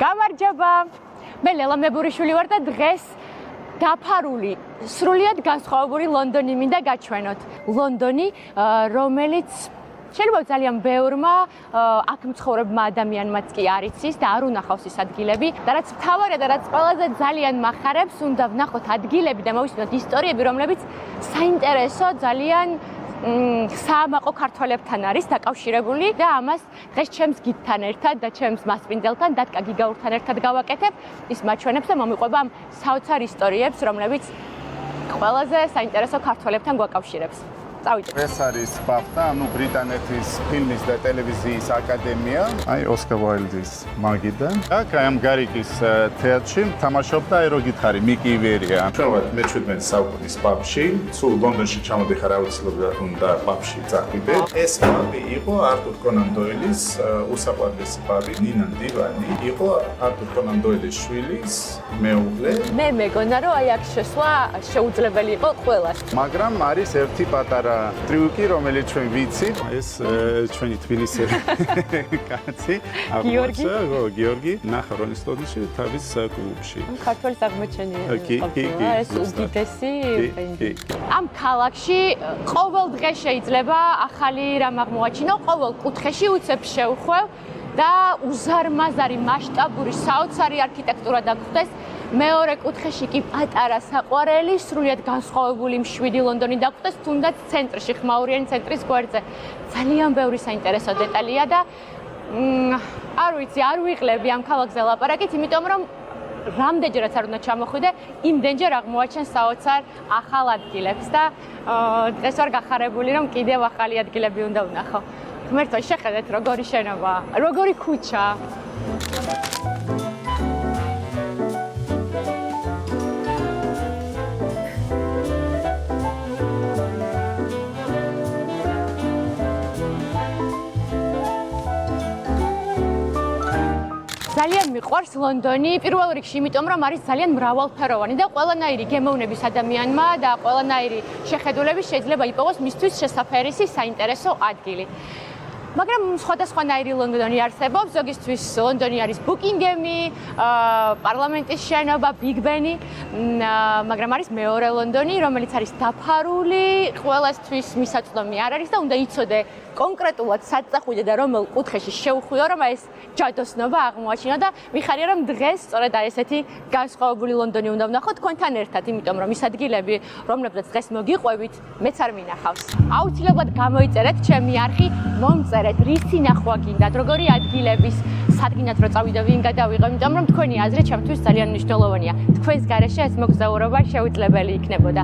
გამარჯობა. მე ლელა მებურიშვილი ვარ და დღეს დაფარული, სრულიად განსხვავებული ლონდონი მინდა გაჩვენოთ. ლონდონი, რომელიც შეიძლება ძალიან ბევრმა აქ მცხოვრებმა ადამიანმაც კი არ იცის და არ უნახავს ის ადგილები და რაც მთავარია და რაც ყველაზე ძალიან მახარებს, უნდა ვნახოთ ადგილები და მოვისმინოთ ისტორიები, რომლებიც საინტერესო ძალიან საამაყო ქართველებთან არის დაკავშირებული და ამას დღეს ჩემს გიდთან ერთად და ჩემს მასპინძელთან დატკა გიგაურთან ერთად გავაკეთებ ის მაჩვენებს და მომიყვება ამ საოცარ ისტორიებს, რომლებიც ყველაზე საინტერესო ქართველებთან გვაკავშირებს. ეს არის ბაფტა, ბრიტანეთის ფილმის და ტელევიზიის აკადემია, ოსკარ უაილდის მაგიდან. აქ ამ გარიგის თეატრში თამაშობდა ეროგითხარი მიკი ივერია. ჩვენ მე-17 საუკუნის პაბში, სულ ლონდონში ჩამოდიხარ აუცილებლად უნდა პაბში წახვიდე. ეს პაბი იყო არტურ კონან დოილის უსაყვარლესი პაბი, ნინა დივანი. იყო არტურ კონან დოილის შვილის მეუღლე. მე მეგონა რომ აქ შესვლა შეუძლებელი იყო ყველას. მაგრამ არის ერთი პატარა ტრიუკი, რომელიც ჩვენ ვიცით, ეს ჩვენი თბილისელი კაცი, გიორგი, ნახა როლის ლოდში თავის კლუბში. ქართველის აღმოჩენია. ეს უდიდესი ბრენდი. ამ ქალაქში ყოველ დღე შეიძლება ახალი რამ აღმოაჩინო, ყოველ კუთხეში უცებ შევხვევ და უზარმაზარი მასშტაბური საოცარი არქიტექტურა დაგხვდეს. მეორე კუთხეში კი პატარა საყვარელი, სრულიად განსხვავებული მშვიდი ლონდონი დაგხვდეს, თუნდაც ცენტრში, ხმაურიანი ცენტრის გვერდზე. ძალიან ბევრი საინტერესო დეტალია და არ ვიცი, არ ვიყლები ამ ქალაქზე ლაპარაკით, იმიტომ რომ რამდენჯერაც არ უნდა ჩამოხვიდე, იმდენჯერ აღმოაჩენ საოცარ ახალ ადგილებს და დღეს ვარ გახარებული, რომ კიდევ ახალი ადგილები უნდა ვნახო. ღმერთო, შეხედეთ როგორი შენობა, როგორი ქუჩა. ძალიან მიყვარს ლონდონი, პირველ რიგში, იმიტომ რომ არის ძალიან მრავალფეროვანი და ყველანაირი გემოვნების ადამიანმა და ყველანაირი შეხედულების შეიძლება იპოვოს მისთვის შესაფერისი საინტერესო ადგილი. მაგრამ სხვადასხვანაირი ლონდონი არსებობს, ზოგისთვის ლონდონი არის ბუკინგემი, პარლამენტის შენობა, ბიგ ბენი, მაგრამ არის მეორე ლონდონი, რომელიც არის დაფარული, ყველასთვის მისაწვდომი არ არის და უნდა იცოდე კონკრეტულად სად წახვიდე და რომელ კუთხეში შევხვიო, რომ ეს ჯადოსნობა აღმოაჩინო და მიხარია რომ დღეს სწორედ ესეთი განსხვავებული ლონდონი უნდა ვნახო თქვენთან ერთად, იმიტომ რომ ის ადგილები, რომლებზეც დღეს მოგიყვებით, მეც არ მინახავს. აუცილებლად გამოიწერეთ ჩემი არხი, მომწერეთ, რისი ნახვა გინდათ, როგორი ადგილების სადგინად რო წავიდე, ვინ გადავიღო, იმიტომ რომ თქვენი აზრი ჩემთვის ძალიან მნიშვნელოვანია. თქვენს გარეშე ეს მოგზაურობა შეუძლებელი იქნებოდა.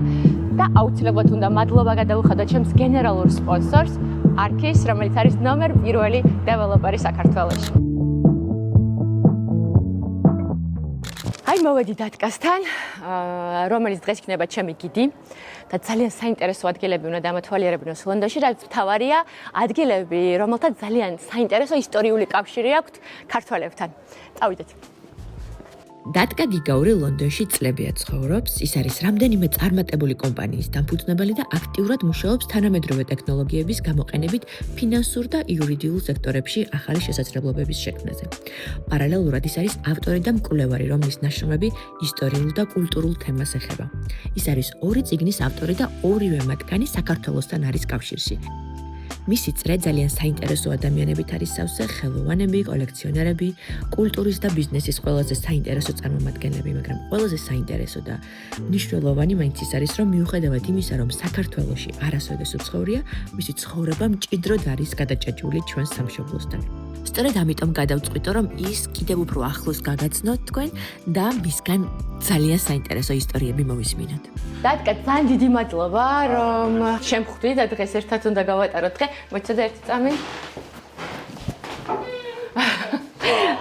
და აუცილებლად უნდა მადლობა გადავუხადო ჩემს გენერალურ სპონსორს არქის, რომელიც არის ნომერ პირველი დეველოპერი საქართველოში. აი მოვედი დატკასთან, რომელიც დღეს იქნება ჩემი გიდი და ძალიან საინტერესო ადგილები უნდა დამათვალიერებინოს ლონდონში, რაც მთავარია ადგილები, რომელთაც ძალიან საინტერესო ისტორიული კავშირი აქვთ ქართველებთან. წავიდეთ. დატკა გიგაური ლონდონში წლებია ცხოვრობს, ის არის რამდენიმე წარმატებული კომპანიის დამფუძნებელი და აქტიურად მუშაობს თანამედროვე ტექნოლოგიების გამოყენებით ფინანსურ და იურიდიულ სექტორებში ახალი შესაძლებლობების შექმნაზე. პარალელურად ის არის ავტორი და მკვლევარი, რომლის ნაშრომები ისტორიულ და კულტურულ თემას ეხება. ის არის 2 წიგნის ავტორი და ორივე მათგანი საქართველოსთან არის კავშირში. მისი წრე ძალიან საინტერესო ადამიანებით არის სავსე, ხელოვანები, კოლექციონერები, კულტურის და ბიზნესის ყველაზე საინტერესო წარმომადგენლები, მაგრამ ყველაზე საინტერესო და მნიშვნელოვანი მაინც ის არის, რომ მიუხედავად იმისა, რომ საქართველოში არასოდეს უცხოვრია, მისი ცხოვრება მჭიდროდ არის გადაჭაჭული ჩვენ სამშობლოსთან. სწორედ ამიტომ გადავწყვიტო, რომ ის კიდევ უფრო ახლოს გაგაცნოთ თქვენ და მისგან ძალიან საინტერესო ისტორიები მოვისმინოთ. დატკა, ძალიან დიდი მადლობა, რომ შემხვდი და დღეს ერთად უნდა გავატაროთ დღე. მოიცადე ერთი წამი.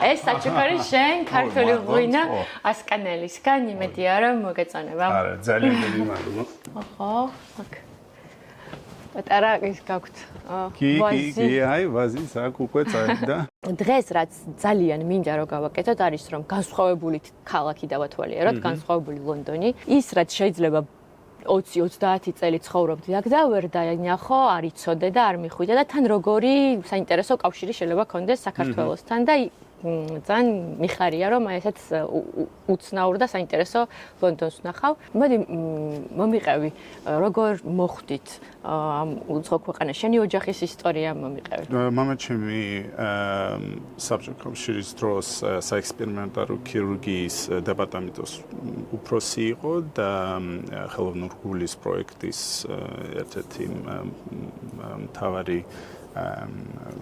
ეს საჩუქარი შენ ქართული ღვინა ასკანელისგან, იმედია რომ მოგეწონება. არა, ძალიან დიდი მადლობა. ოხო, აკ. პატარა ის გაქვთ. კი, აი, ვაზის აქ უკვე წაიდა. დღეს რაც ძალიან მინდა რომ გავაკეთოთ არის რომ განსხვავებული ქალაქი დავათვალიეროთ, განსხვავებული ლონდონი. ის რაც შეიძლება 20-30 წელი ცხოვრობდი აქ და ვერ დაინახო, არ იცოდე და არ მიხვიდე და თან როგორი საინტერესო კავშირი შეიძლება ქონდეს საქართველოსთან და ძალიან მიხარია რომ აი ესეც უცნაურ და საინტერესო ლონდონს ვნახავ. მოდი მომიყევი, როგორ მოხვდით ამ უცხო ქვეყანაში? შენი ოჯახის ისტორია მომიყევი. მამაჩემი საბჭოთა კავშირის დროს საექსპერიმენტარო ქირურგიის დეპარტამენტის უფროსი იყო და ხელოვნური გულის პროექტის ერთ-ერთი მთავარი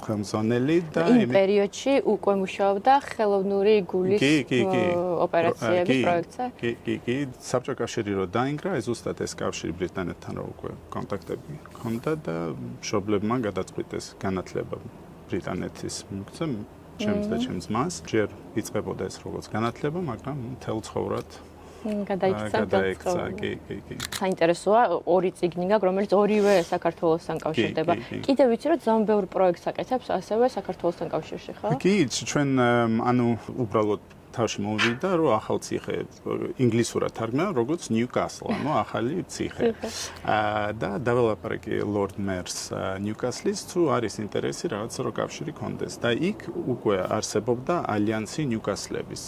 ხელმძღვანელი და იმ პერიოდში უკვე მუშაობდა ხელოვნური გულის ოპერაციების პროექტზე? კი, საბჭოთა კავშირი რო დაინგრა, ზუსტად ეს კავშირი ბრიტანეთთან რო უკვე კონტაქტები ჰქონდა და მშობლებმა გადაწყვიტეს განათლება ბრიტანეთის მიგზა ჩემს და ჩემს ძმას. ჯერ იწყებოდა ეს როგორც განათლება, მაგრამ მთელ ცხოვრად გადაიქცა. კი. საინტერესოა, ორი წიგნი გაქვს, რომელიც ორივე საქართველოსთან კავშირდება. კიდევ ვიცი, რომ ძალიან ბევრ პროექტს აკეთებს ასევე საქართველოსთან კავშირში, ხო? კი, ჩვენ უბრალოდ თავში მოვიდა, რომ ახალ ციხე ინგლისურად თარგმნა, როგორც Newcastle, ახალი ციხე. და დაველაპარაკე Lord Mayor's Newcastle-ის, თუ არის ინტერესი რაღაცა რო კავშირი კონდეს. და იქ უკვე არსებობდა ალიანსი Newcastle-ების.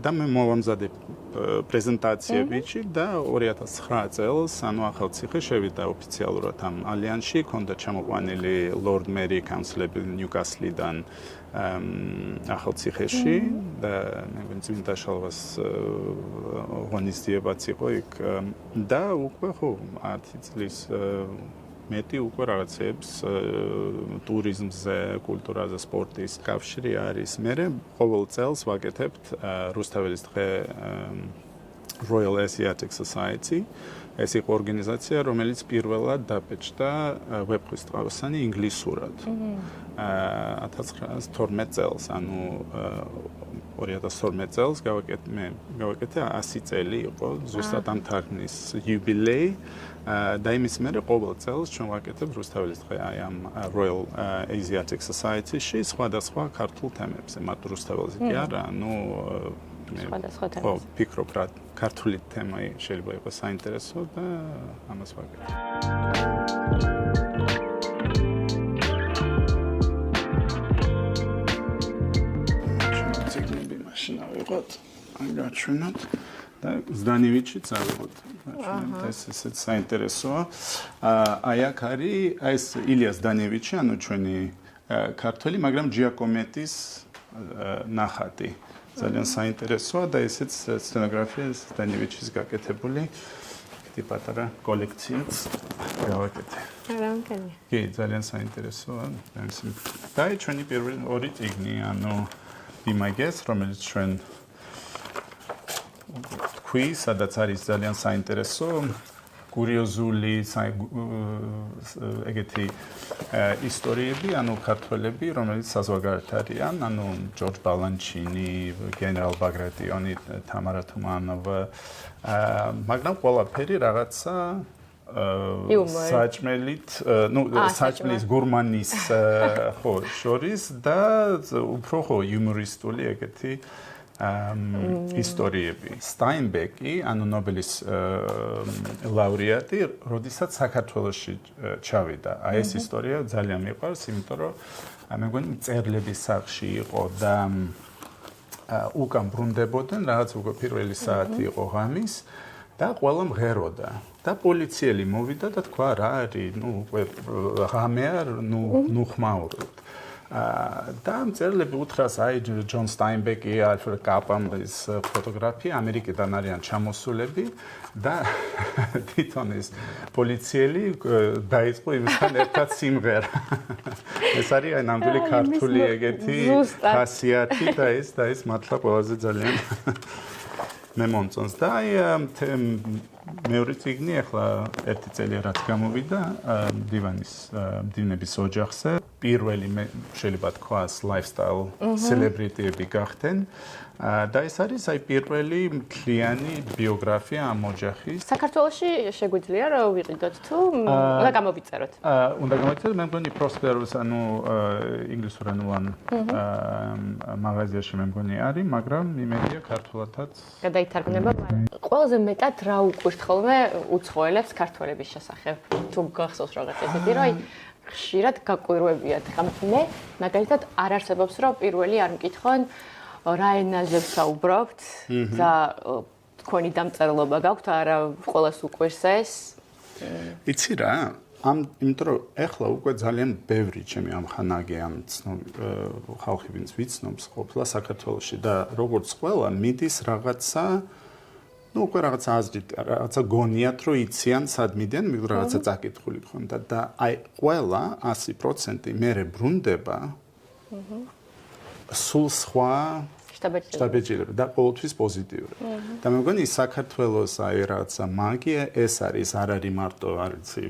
და მე მოვამზადე პრეზენტაციებიჩი და 2009 წელს, ახალ ციხე შევიდა ოფიციალურად ამ ალიანსში, ქონდა ჩამოყვანილი Lord Mayor Council-ები Newcastle-დან ახალ ციხეში და მე მგონი წმინდა შალვას ღონისძიებაც იყო იქ და უკვე ხო 10 წლის მეტი უკვე რაღაცებს ტურიზმზე, კულტურაზე, სპორტის კავშირი არის. მე ყოველ წელს ვაკეთებთ რუსთაველის დღე Royal Asiatic Society. ეს იყო ორგანიზაცია, რომელიც პირველად დაბეჭდა ვებხვის ტყავსანი ინგლისურად. 1912 წელს, ანუ 2012 წელს გავაკეთე 100 წელი იყო ზუსტად ამ თარგმნის იუბილეი. და იმის მერე ყოველ წელს ჩვენ ვაკეთებ რუსთაველის დღე აი ამ Royal Asiatic Society-ში სხვადასხვა ქართულ თემებზე, მათ რუსთაველზე კი არა, სხვადასხვა თემებზე. ხო, ფიქრობ რა ქართული თემა შეიძლება იყოს საინტერესო და ამას ვაკეთებ. ციგნები მაშინ ავიღოთ, აი გაჩვენოთ და ზდანევიჩიც ავიღოთ. ეს ესეც საინტერესოა. აი აქ არის ეს ილია ზდანევიჩი, ანუ ჩვენი ქართველი, მაგრამ ჯიაკომეტის ნახატი. ძალიან საინტერესოა და ესეც სცენოგრაფია ზდანევიჩის გაკეთებული პატარა კოლექციაც გავაკეთე. რამქენი. კი, ძალიან საინტერესოა. და ჩვენი პირველი ორი წიგნი, ანუ Be My Guest, რომელიც ჩვენ თქვი, სადაც არის ძალიან საინტერესო კურიოზული ეგეთი ისტორიები, ანუ ქართველები, რომელიც საზღვარგარეთ არიან, ანუ ჯორჯ ბალანჩინი, გენერალ ბაგრატიონი, თამარა თუმანოვა, მაგრამ ყველაფერი რაღაცა საჭმელით, საჭმლის გურმანის ხო შორის და უფრო ხო იუმორისტული ეგეთი ისტორიები. სტაინბეკი, ანუ ნობელის ლაურეატი, როდესაც საქართველოში ჩავიდა. აი ეს ისტორია ძალიან მიყვარს, იმიტომ რომ მე მგონი წერლების სახლში იყო და უკან ბრუნდებოდნენ, რაღაც უკვე პირველი საათი იყო ღამის და ყველა მღეროდა. და პოლიციელი მოვიდა და თქვა რა არის, უკვე ღამეა, ხმაურობთ. და ამ წერლები უთხრას აი ჯონ სტაინბეკი, ალფრედ კაპამის ფოტოგრაფია ამერიკიდან არიან ჩამოსულები და თვითონ ეს პოლიციელი დაიწყო იმასთან ერთად სიმღერა. ეს არის აი ნამდვილი ქართული ეგეთი ხასიათი და ეს მართლა ყველაზე ძალიან მე მომწონს და აი მეორე წიგნი ახლა ერთი წელი რაც გამოვიდა მდივნების ოჯახზე პირველი შეიძლება თქვას lifestyle celebrity-ები გახდნენ და ეს არის აი პირველი მთლიანი ბიოგრაფია ამ ოჯახის. საქართველოში შეგვიძლია რომ ვიყიდოთ თუ უნდა გამოვიწეროთ? უნდა გამოვიწეროთ, მე მგონი Prosperous ანუ ინგლისურენოვან მაღაზიაში მე მგონი არის, მაგრამ იმედია ქართულადაც გადაითარგმნება. ყველაზე მეტად რა უკვირთ ხოლმე უცხოელებს ქართველების შესახებ? თუ გახსოვს რაღაც ესეთი, რომ ხშირად გაკვირვებიათ. მე მაგალითად არ არსებობს რომ პირველი არ მკითხონ რა ენაზე ვსაუბრობთ და თქვენი დამწერლობა გაქვთ არა ყველას უყვირს ეს. იცი რა? იმიტომ რომ ეხლა უკვე ძალიან ბევრი ჩემი ამხანაგი ამ ხალხი ვინც ვიცნობს ყოფილა საქართველოში და როგორც ყველა მიდის რაღაცა უკვე რაღაცა აზრით, რაღაცა გონიათ რომ იციან სად მიდიან, რაღაცა წაკითხული გქონდა და აი ყველა 100% მერე ბრუნდება სულ სხვა შტაბეჭილება და ყოველთვის პოზიტიური. და მე მგონი საქართველოს აი რაღაცა მაგია ეს არის, არ არის მარტო არიცი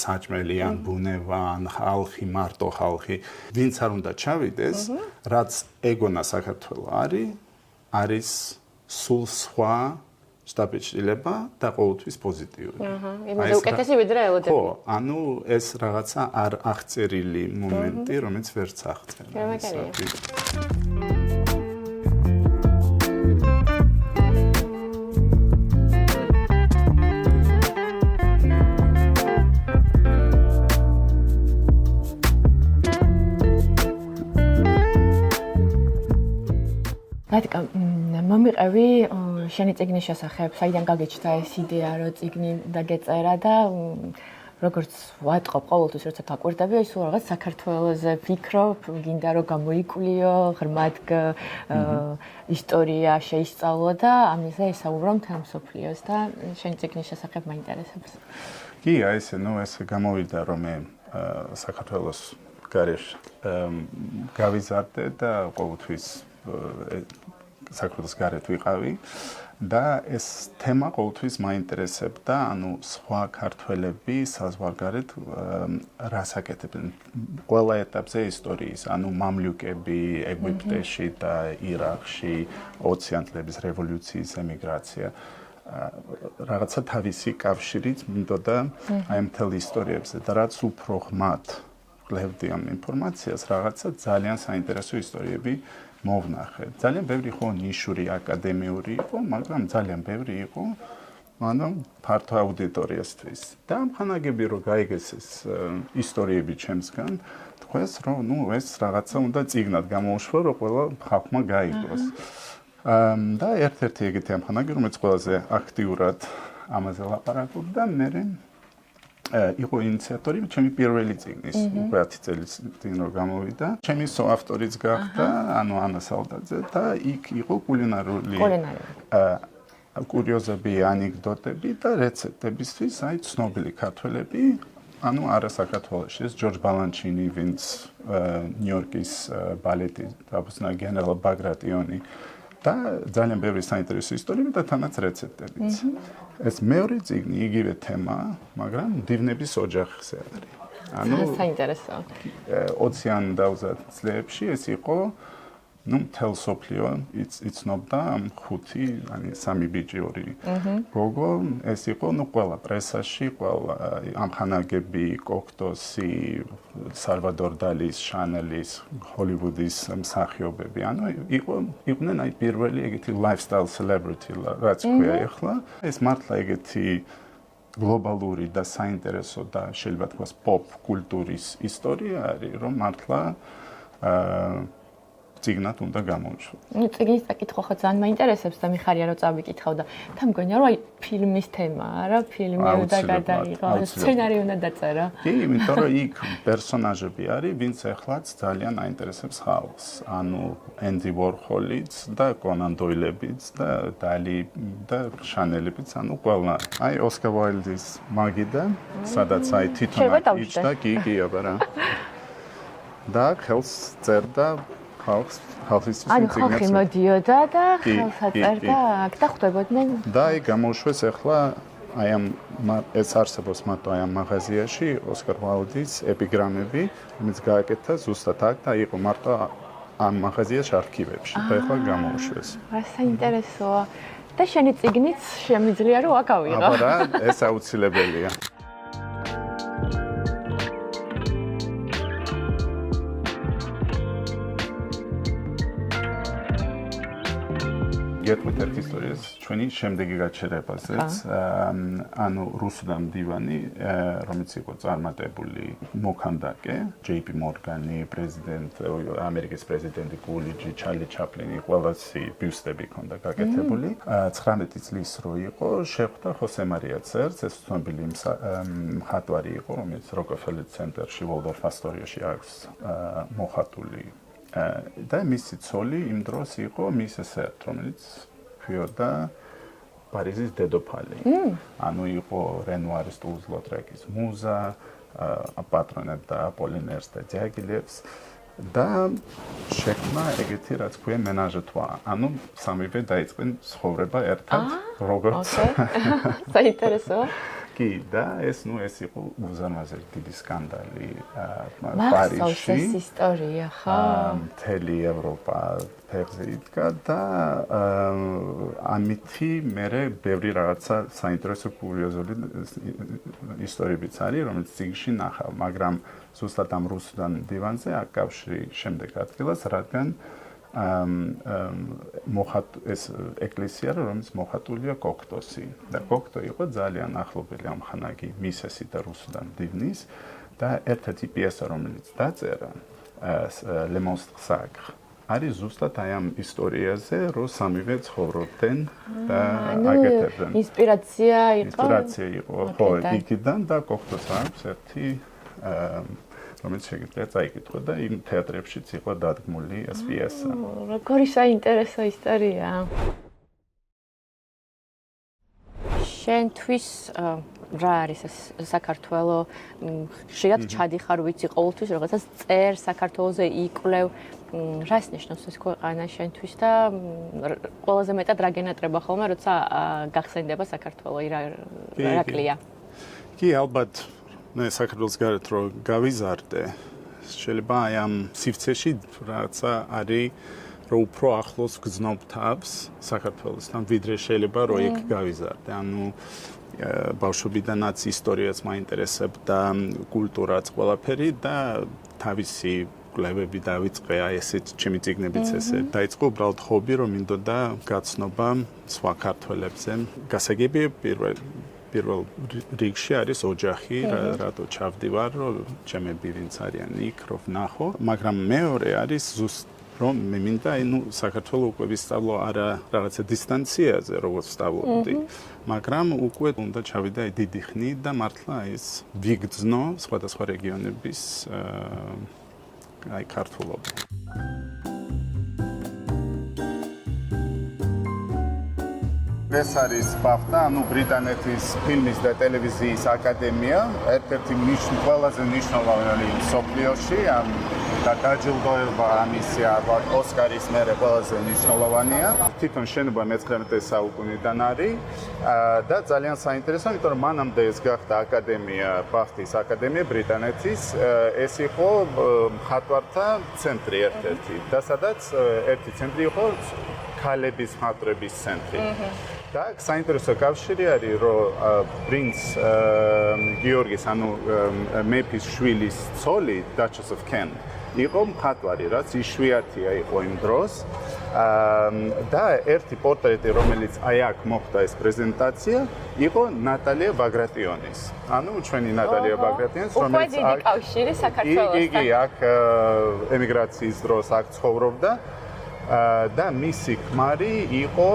საჭმელი ან ბუნება ან ხალხი, მარტო ხალხი, ვინც არ უნდა ჩავიდეს, რაც ეგონა საქართველო არის სულ სხვა შტაბეჭილება და ყოველთვის პოზიტიური. იმაზე უკეთესი ვიდრე ელოდები. ხო, ანუ ეს რაღაცა არ აღწერილი მომენტი, რომელიც ვერც აღწერა. რატიკა მომიყევი შენი წიგნის შესახებ, საიდან გაგეჩნდა ეს იდეა, რომ წიგნი დაგეწერა და როგორც ვატყობ ყოველთვის როცა დაკვირდები, აი სულ რაღაც საქართველოზე ვფიქრობ, გინდა რომ გამოიკვლიო, ღრმად ისტორია შეისწავლო და ამაზე ესაუბრო მთელ მსოფლიოს და შენი წიგნის შესახებ მაინტერესებს. კი, აი ეს გამოვიდა რომ მე საქართველოს გარეშე გავიზარდე და ყოველთვის საქართველოს გარეთ ვიყავი და ეს თემა ყოველთვის მაინტერესებდა, ანუ სხვა ქართველები საზღვარგარეთ რას აკეთებენ ყველა ეტაპზე ისტორიის, ანუ მამლუქები ეგვიპტეში და ირაკში, 20-იან წლების რევოლუციის ემიგრაცია. რაღაცა თავისი კავშირით მინდოდა აი მთელ ისტორიებზე და რაც უფრო ღრმად ვკლებდი ამ ინფორმაციას, რაღაცა ძალიან საინტერესო ისტორიები მოვნახე. ძალიან ბევრი ხო ნიშური აკადემიური იყო, მაგრამ ძალიან ბევრი იყო ანუ ფართო აუდიტორიასთვის. და ამხანაგები რომ გაიგეს ეს ისტორიები ჩემსგან, თქვეს რომ ეს რაღაცა უნდა წიგნად გამოუშვა, რომ ყველა ხალხმა გაიგოს. და ერთ-ერთი ეგეთი ამხანაგი, რომელიც ყველაზე აქტიურად ამაზე ლაპარაკობდა და მე იყო ინიციატორი ჩემი პირველი წიგნის, უკვე 10 წელი წინ რომ გამოვიდა. ჩემი სოავტორიც გახდა, ანუ ანა სალდაძე და იქ იყო კულინარული კურიოზები, ანეკდოტები და რეცეპტებისთვის, აი ცნობილი ქართველები, ანუ არა საქართველოში, ეს ჯორჯ ბალანჩინი, ვინც ნიუ-იორკის ბალეტის დაბოსნა გენერალ ბაგრატიონი და ძალიან ბევრი საინტერესო ისტორიები და თანაც რეცეპტებიც. ეს მეორე წიგნი იგივე თემაა, მაგრამ დივნების ოჯახზე არის. ანუ საინტერესო. 20-იან წლებში ეს იყო მთელ სოფლიო იცნობდა ხუთი, ანუ სამი ბიჭი, ორი გოგო, ეს იყო ყველა პრესაში, ყველა ამხანაგები, კოქტოსი, სალვადორ დალის, შანელის, ჰოლივუდის მსახიობები, ანუ იყვნენ აი პირველი ეგეთი lifestyle celebrity, რაც ქვია ახლა. ეს მართლა ეგეთი გლობალური და საინტერესო და შეიძლება თქვას pop კულტურის ისტორია არის, რომ მართლა წიგნად უნდა გამოუშვა. წიგნის საკითხვა ხო ძალიან მაინტერესებს და მიხარია რომ წავიკითხავ და თან მგონია რომ აი ფილმის თემაა რა, ფილმი უნდა გადაიღო, სცენარი უნდა დაწერა. კი, იმიტომ რომ იქ პერსონაჟები არის, ვინც ეხლაც ძალიან აინტერესებს ხალხს. ანუ ენდი ვორჰოლიც და კონან დოილებიც და დალი და შანელებიც, ანუ ყველა. აი ოსკარ უაილდის მაგიდან, სადაც აი თვითონ იჭდა კი აბარა. და ხელს წერდა ხალხის ანუ ხალხი მოდიოდა და ხელს აწერდა აქ და ხვდებოდნენ. და აი გამოუშვეს ახლა აი ეს არსებობს მარტო აი ამ მაღაზიაში ოსკარ უაილდის ეპიგრამები, რომელიც გააკეთა ზუსტად აქ და იყო მარტო ამ მაღაზიაში არქივებში და ახლა გამოუშვეს. საინტერესოა. და შენი წიგნიც შემიძლია რომ აქ ავიღო. აბა რა, ეს აუცილებელია. გეტყვით ერთ ისტორიას ჩვენი შემდეგი გაჩერებაზეც. ანუ რუსუდან დივანი, რომელიც იყო წარმატებული მოქანდაკე, JP Morgan-ი, ამერიკის პრეზიდენტი კულიჯი, ჩარლი ჩაპლინი, ყველასი ბიუსტები ჰქონდა გაკეთებული. 19 წლის რო იყო, შეხვდა ხოსე მარია ცერც, ეს ცნობილი მხატვარი იყო, რომელიც როკეფელერ ცენტრში, ვოლდორფ ასტორიაში აქვს მოხატული. და მისი ცოლი იმ დროს იყო მისეს ერთ, რომელიც ქვიოდა პარიზის დედოფალი. ანუ იყო რენუარის ტულუზ-ლოტრეკის მუზა, აპატრონებდა აპოლინერს და ჯაგილევს და შექმნა ეგეთი რაც ქვია მენაჟ თვა. ანუ სამივე დაიწყნენ ცხოვრება ერთად, როგორც საინტერესოა. კი, და ეს იყო უზარმაზარი დიდი სკანდალი პარიზში. პარიზში. ეს ისტორია, ხო? მთელი ევროპა ფეხზე იდგა და ამითი მერე ბევრი რაღაცა საინტერესო კურიოზული ისტორიებიც არის, რომელიც წიგნში ნახავ, მაგრამ ზუსტად ამ რუსუდან დივანზე აქ კავშირი შემდეგ ადგილას, რადგან ეს ეკლესია, რომელიც მოხატულია კოქტოსი. და კოქტო იყო ძალიან ახლობელი ამხანაგი მისესი და რუსუდან დივნის და ერთ-ერთი პიესა, რომელიც დაწერა, Le Monstre Sacre, არის ზუსტად აი ამ ისტორიაზე, რომ სამივე ცხოვრობდნენ და აკეთებდნენ. ინსპირაცია იყო. ხო, იქიდან და კოქტოს აქვს ერთი რომელიც შეგიძლია წაიკითხო და იმ თეატრებშიც იყო დადგმული ეს პიესა. როგორი საინტერესო ისტორია. შენთვის რა არის ეს საქართველო? ხშირად ჩადიხარ ვიცი ყოველთვის რაღაცას წერ საქართველოზე იკვლევ. რას ნიშნავს ეს ქვეყანა შენთვის და ყველაზე მეტად რა გენატრება ხოლმე, როცა გახსენდება საქართველო, რა კლია? კი, ალბათ საქართველოს გარეთ რო გავიზარდე, შეიძლება აი ამ სივრცეში რაღაცა არის, რომ უფრო ახლოს გრძნობ თავს საქართველოსთან, ვიდრე შეიძლება რომ იქ გავიზარდე. ანუ ბავშვობიდანაც ისტორიაც მაინტერესებდა, კულტურაც, ყველაფერი და თავისი კვლევები დავიწყე, აი ესეთ ჩემი წიგნებიც ესე დაიწყო უბრალოდ ხობი, რომ მინდოდა გაცნობა სხვა ქართველებზე. გასაგებია პირველ რიგში არის ოჯახი, რატო ჩავდივარ, რომ ჩემები ვინც არიან იქ, რომ ვნახო, მაგრამ მეორე არის ზუსტ რომ მე მინდა საქართველოს უკვე ვისწავლო არა რაღაცა დისტანციაზე, როგორც ვსწავლობდი, მაგრამ უკვე უნდა ჩავიდე დიდი ხნით და მართლა ეს ვიგრძნო სხვადასხვა რეგიონების აი ქართულობა. ეს არის ბაფტა, ანუ ბრიტანეთის ფილმის და ტელევიზიის აკადემია, ერთ-ერთი ყველაზე მნიშვნელოვანი მსოფლიოში, და დაჯილდოება ამისი ოსკარის მერე ყველაზე მნიშვნელოვანია. თვითონ შენობა მე-19 საუკუნიდან არის და ძალიან საინტერესოა, იმიტომ რომ მანამდე ეს გახდა აკადემია, ბაფტის აკადემია ბრიტანეთის, ეს იყო მხატვართა ცენტრი ერთ-ერთი და სადაც ერთი ცენტრი იყო ქალების მხატვრების ცენტრი. და საინტერესო კავშირი არის, რომ პრინც გიორგის, ანუ მეფის შვილის ცოლი, Duchess of Kent, იყო მხატვარი, რაც იშვიათია იყო იმ დროს. და ერთი პორტრეტი, რომელიც აი აქ მოხდა ეს პრეზენტაცია, იყო ნატალია ბაგრატიონის. ანუ ჩვენი ნატალია ბაგრატიონის, რომელიც უკვე დიდი კავშირი საქართველოსთან. კი, აქ ემიგრაციის დროს აქ ცხოვრობდა. და მისი ქმარი იყო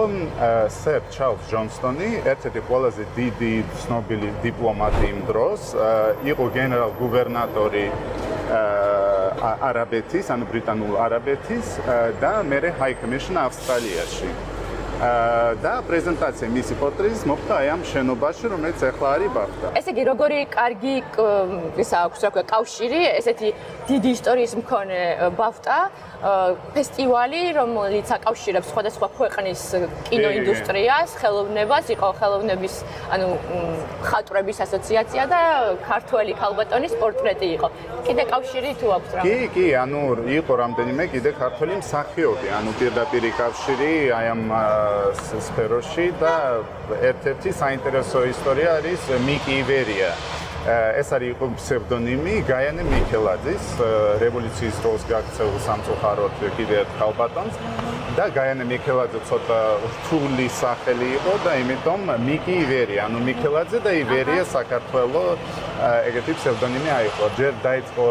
სერ ჩარლზ ჯონსტონი, ერთ-ერთი ყველაზე დიდი ცნობილი დიპლომატი იმ დროს, იყო გენერალ გუბერნატორი არაბეთის, ანუ ბრიტანულ არაბეთის და მერე ჰაი კომიშნერ ავსტრალიაში. და პრეზენტაცია მისი პორტრეტის მოხდა აი ამ შენობაში, რომელიც ახლა არის ბაფტა. ესე იგი, როგორი კარგი ისა აქვს, რა ქვია, კავშირი, ესეთი დიდი ისტორიის მქონე ბაფტა, ფესტივალი, რომელიც აკავშირებს სხვადასხვა ქვეყნის კინოინდუსტრიას, ხელოვნებას, იყო ხელოვნების, ანუ მხატვრების ასოციაცია და ქართველი ქალბატონის პორტრეტი იყო. კიდე კავშირი თუ აქვს რა? კი, ანუ იყო რამდენიმე კიდე ქართველი მსახიობი, ანუ პირდაპირი კავშირი აი ამ სფეროში და ერთ-ერთი საინტერესო ისტორია არის მიკი ივერია. ეს არის იყო ფსევდონიმი გაიანე მიქელაძის, რევოლუციის დროს გაქცეულ სამწუხაროდ კიდე ერთ ქალბატონს და გაიანე მიქელაძე ცოტა რთული სახელი იყო და იმიტომ მიკი ივერია, ანუ მიქელაძე და ივერია საქართველოს ეგეთი ფსევდონიმი აიღო. ჯერ დაიწყო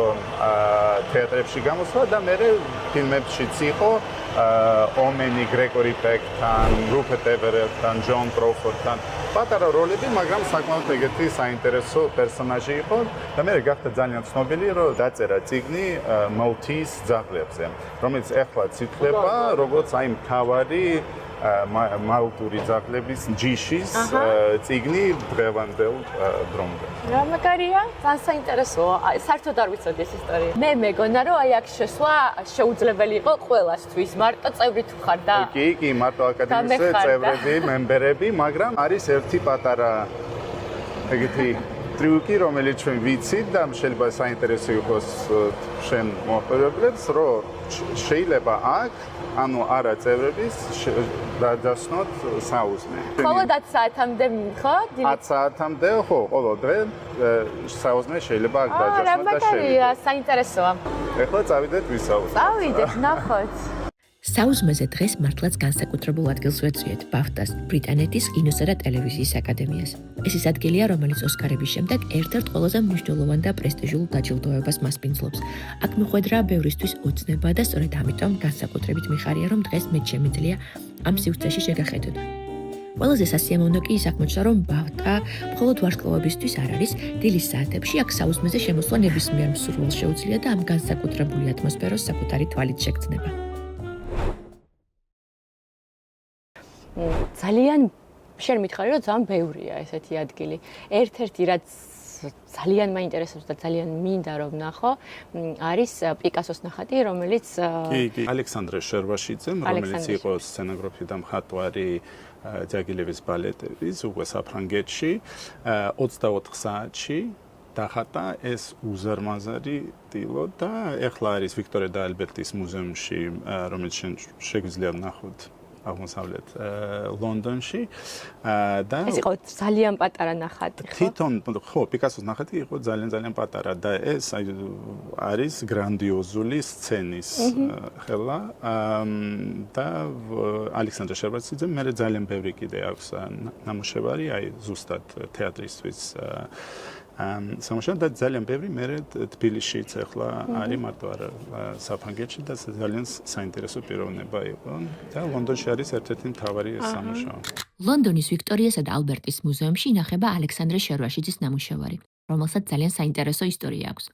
თეატრებში გამოსვლა და მერე ფილმებშიც იყო ომენი გრეგორი პეკთან, რუპერტ ევერეტთან, ჯონ კროფორდთან. პატარა როლები, მაგრამ საკმაოდ ეგეთი საინტერესო პერსონაჟი იყო და მერე გახდა ძალიან ცნობილი, რომ დაწერა წიგნი მალთის ძაღლებზე, რომელიც ეხლაც ითვლება როგორც აი მთავარი მალტური ძაღლების ჯიშის წიგნი დღევანდელ დრომდე. რა მაგარია? ძალიან საინტერესოა. საერთოდ არ ვიცოდი ეს ისტორია. მე მეგონა რომ აი აქ შესვლა შეუძლებელი იყო ყველასთვის, მარტო წევრი თუ ხარ და კი, მარტო აკადემიის წევრები, მემბერები, მაგრამ არის ერთი პატარა ეგეთი ტრიუკი, რომელიც ჩვენ ვიცით და შეიძლება საინტერესო იყოს შენ მოყოლებლებს, რომ შეიძლება აქ ანუ არა წევრების დადასნოთ საუზმე. ხოლო 10 საათამდე ხო? 10 საათამდე ხო, ყოველ დღე საუზმე შეიძლება აქ დადასნოთ და რა მაგარია, საინტერესოა. ეხლა წავიდეთ ვისაუბროთ. წავიდეთ, ნახოთ. საუზმეზე დღეს მართლაც განსაკუთრებულ ადგილს ვეწვიეთ ბაფტას, ბრიტანეთის კინოსა და ტელევიზიის აკადემიას. ეს ის ადგილია, რომელიც ოსკარების შემდეგ ერთ-ერთ ყველაზე მნიშვნელოვან და პრესტიჟულ დაჯილდოებას მასპინძლობს. აქ მიხვედრა ბევრისთვის ოცნება და სწორედ ამიტომ განსაკუთრებით მიხარია, რომ დღეს მეც შემიძლია ამ სივრცეში შეგახედოთ. ყველაზე სასიამოვნო კი ის აღმოჩნდა, რომ ბაფტა მხოლოდ ვარსკვლავებისთვის არ არის, დილის საათებში აქ საუზმეზე შემოსვლა ნებისმიერ მსურველს შეუძლია და ამ განსაკუთრებული ატმოსფეროს საკუთარი თვალით შეგრძნება. ძალიან შენ მითხარი რომ ძალიან ბევრია ესეთი ადგილი. ერთ-ერთი რაც ძალიან მაინტერესებს და ძალიან მინდა რომ ნახო, არის პიკასოს ნახატი, რომელიც კი, ალექსანდრე შერვაშიძემ, რომელიც იყო სცენოგრაფი და მხატვარი ჯაგილევის ბალეტების უკვე საფრანგეთში 24 საათში დახატა ეს უზარმაზარი ტილო და ეხლა არის ვიქტორია და ალბერტის მუზეუმში, რომელიც შენ შეგვიძლია ნახოთ აღმოსავლეთ ლონდონში და ეს იყო ძალიან პატარა ნახატი, ხო? თვითონ ხო, პიკასოს ნახატი იყო ძალიან პატარა და ეს არის გრანდიოზული სცენის ხელა და ალექსანდრე შერვაშიძემ მე ძალიან ბევრი კიდე აქვს ნამუშევარი, აი ზუსტად თეატრისთვის სამუშაო და ძალიან ბევრი მე თბილისშიც ახლა არის მარტო არა საფრანგეთში და ძალიან საინტერესო პიროვნება იყო და ლონდონში არის ერთ-ერთი მთავარი სამუშაო. ლონდონის ვიქტორიასა და ალბერტის მუზეუმში ინახება ალექსანდრე შერვაშიძის ნამუშევარი, რომელსაც ძალიან საინტერესო ისტორია აქვს.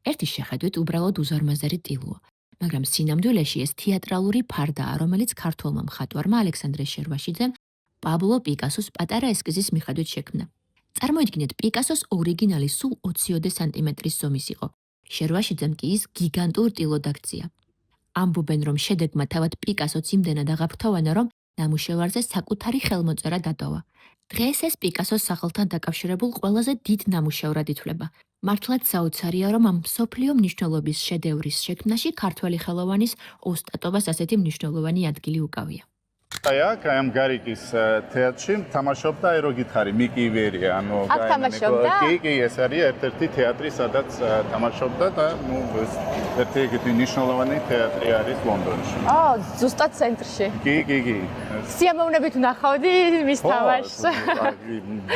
ერთის შეხედვით უბრალოდ უზარმაზარი ტილოა, მაგრამ სინამდვილეში ეს თეატრალური ფარდაა, რომელიც ქართველმა მხატვარმა ალექსანდრე შერვაშიძემ პაბლო პიკასოს პატარა ესკიზის მიხედვით შექმნა. წარმოიდგინეთ, პიკასოს ორიგინალი სულ 20 სანტიმეტრის ზომის იყო. შერვაშიძემ კი ის გიგანტურ ტილოდ აქცია. ამბობენ, რომ შედეგმა თავად პიკასოც იმდენად აღაფრთოვანა, რომ ნამუშევარზე საკუთარი ხელმოწერა დატოვა. დღეს ეს პიკასოს სახელთან დაკავშირებულ ყველაზე დიდ ნამუშევრად ითვლება. მართლაც საოცარია, რომ ამ მსოფლიო მნიშვნელობის შედევრის შექმნაში ქართველი ხელოვანის ოსტატობას ასეთი მნიშვნელოვანი ადგილი უკავია. აი აქ ამ გარიკის თეატრში თამაშობდა აი რო გითხარი მიკი ივერია, ანუ აქ თამაშობდა? კი, ეს არის ერთ-ერთი თეატრი, სადაც თამაშობდა და ნუ ეს ერთ-ერთი მნიშვნელოვანი თეატრი არის ლონდონში. ზუსტად ცენტრში. კი. სიამოვნებით ვნახავდი მის თამაშს.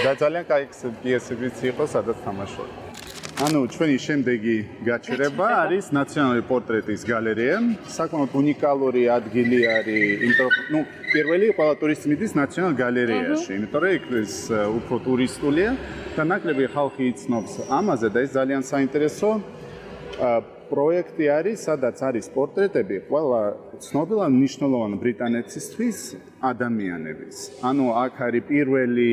და ძალიან კაი პიესებიც იყო, სადაც თამაშობდა. ანუ ჩვენი შემდეგი გაჩერება არის ნაციონალური პორტრეტის გალერეა. საკმაოდ უნიკალური ადგილი არის, იმიტომ რომ პირველი ყველა ტურისტი მიდის ნაციონალ გალერეაში, იმიტომ რომ ეს უფრო ტურისტულია და ნაკლები ხალხი იცნობს ამაზე და ეს ძალიან საინტერესო პროექტი არის, სადაც არის პორტრეტები ყველა ცნობილი მნიშვნელოვანი ბრიტანეთისთვის ადამიანების. ანუ აქ არის პირველი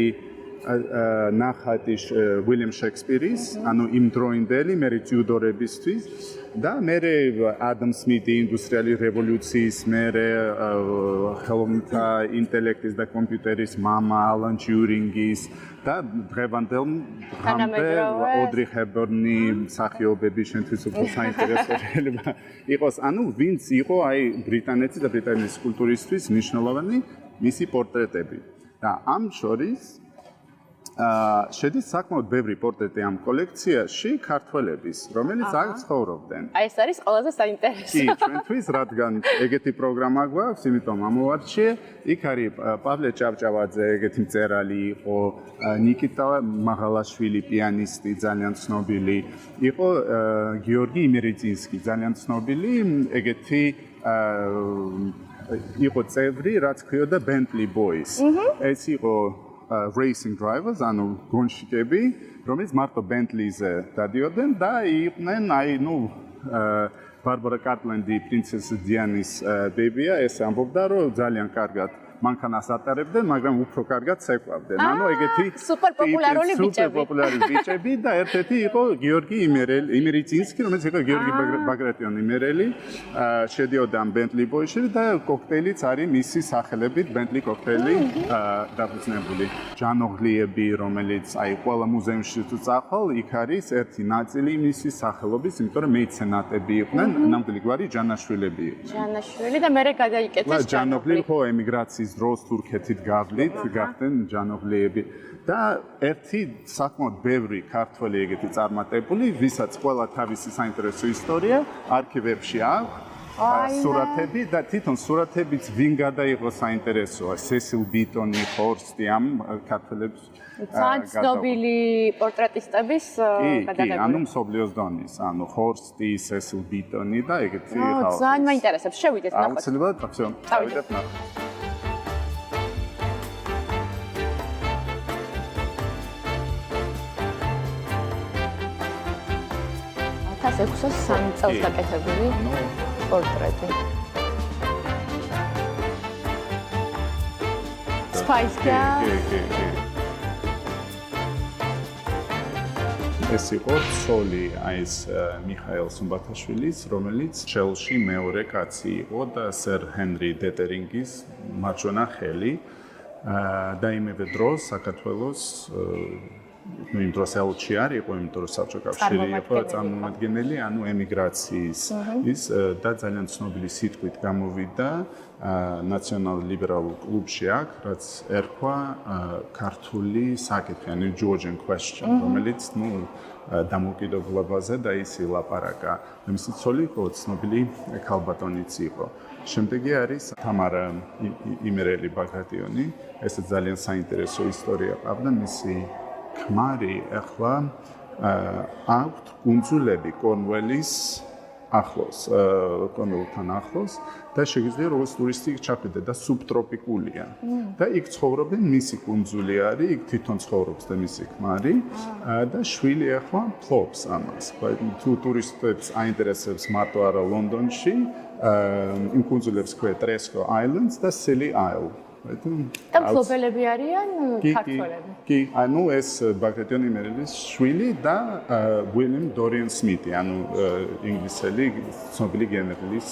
ნახატი უილიამ შექსპირის, ანუ იმდროინდელი მერი ტიუდორებისთვის და მერე ადამ სმითი ინდუსტრიალური რევოლუციის მერე ხელოვნთა ინტელექტის და კომპიუტერის მამა ალან ტიურინგის და დღევანდელ დღემდე ოდრი ჰეპბერნი მსახიობები შენთვის უფრო საინტერესო შეიძლება იყოს, ანუ ვინც იყო აი ბრიტანეთის და ბრიტანეთის კულტურისთვის მნიშვნელოვანი მისი პორტრეტები და ამ შორის შედის საკმაოდ ბევრი პორტრეტი ამ კოლექციაში ქართველების, რომელიც აქ ცხოვრობდნენ. აი ეს არის ყველაზე საინტერესო. კი, ჩვენთვის, რადგან ეგეთი პროგრამა გვაქვს, იმიტომ ამოვარჩიე. იქ არის პავლე ჭავჭავაძე, ეგეთი მწერალი იყო, ნიკიტა მაღალაშვილი, პიანისტი, ძალიან ცნობილი, იყო გიორგი იმერეძინსკი, ძალიან ცნობილი, ეგეთი იყო წევრი, რაც ქვიოდა Bentley Boys. ეს იყო racing drivers, ანუ გონშიკები, რომელიც მარტო Bentley-ზე დადიოდნენ და იყვნენ, ბარბარა კარტლენდი, პრინცესი დიანის ბებია, ეს ამბობდა, რომ ძალიან კარგად მანქანას ატარებდნენ, მაგრამ უფრო კარგად ცეკვავდნენ. ანუ ეგეთი სუპერპოპულარული ბიჭები. სუპერპოპულარული ბიჭები და ერთ-ერთი იყო გიორგი იმერეძინსკი, რომელიც იყო გიორგი ბაგრატიონ იმერელი, შედიოდა ამ Bentley Boys-ში და კოქტეილიც არის მისი სახელებით Bentley კოქტეილი დაფუძნებული. ჯანოღლიები, რომელიც ყველა მუზეუმში თუ წახვალ, იქ არის ერთი ნაწილი მისი სახელობის, იმიტომ რომ მეცენატები იყვნენ, ნამდვილი გვარი ჯანაშვილები იყვნენ. ჯანაშვილი და მერე გადაიკეთეს ჯანოღლი ხო ემიგრაციის დროს თურქეთით გავლით, გახდნენ ჯანოღლიები და ერთი საკმაოდ ბევრი ქართველი ეგეთი წარმატებული, ვისაც ყველა თავისი საინტერესო ისტორია არქივებში აქვს. სურათები და თვითონ სურათებიც ვინ გადაიღო საინტერესოა, სესილ ბიტონი, ხორსტი ამ ქართველებს ძალიან ცნობილი პორტრეტისტების გადაღებული. კი, ანუ მსოფლიოს დონის, ანუ ხორსტი, სესილ ბიტონი და ეგეთი ხალხი. ძალიან მაინტერესებს, შევიდეთ ნახოთ. აუცილებლად, წავიდეთ ნახოთ. 1603 წელს გაკეთებული პორტრეტი. Spice Girl. ეს იყო სოლი ეს მიხაელ სუმბათაშვილის, რომელიც ჩელში მეორე კაცი იყო და სერ ჰენრი დეტერინგის მარჯვენა ხელი და იმავე დროს საქართველოს იმ დროს ელჩი არის, იყო იმიტომ რომ საბჭოთა კავშირი იყო წარმომადგენელი, ანუ ემიგრაციის ის და ძალიან ცნობილი სიტყვით გამოვიდა ნაციონალ-ლიბერალურ კლუბში აქ, რაც ერქვა ქართული საკითხი, ანუ Georgian question, რომელიც დამოუკიდებლობაზე და ის ილაპარაკა. მისი ცოლი იყო ცნობილი ქალბატონიც იყო. შემდეგი არის თამარა იმერელი ბაგრატიონი, ეს ძალიან საინტერესო ისტორია ყავდა მისი ქმარი ახლა აქვთ კუნძულები კორნუელის ახლოს, კორნუელთან ახლოს და შეგიძლია როგორც ტურისტი ჩახვიდე და სუბტროპიკულია. და იქ ცხოვრობენ, მისი კუნძული არის, იქ თვითონ ცხოვრობს და მისი ქმარი და შვილი ახლა ფლობს ამას. თუ ტურისტებს აინტერესებს მარტო არა ლონდონში, იმ კუნძულებს ქვია Tresco Islands და Scilly Isle. და ფლობელები არიან ქართველები. კი, ანუ ეს ბაგრატიონ იმერელის შვილი და უილიამ დორიან სმითი, ანუ ინგლისელი ცნობილი გენერლის.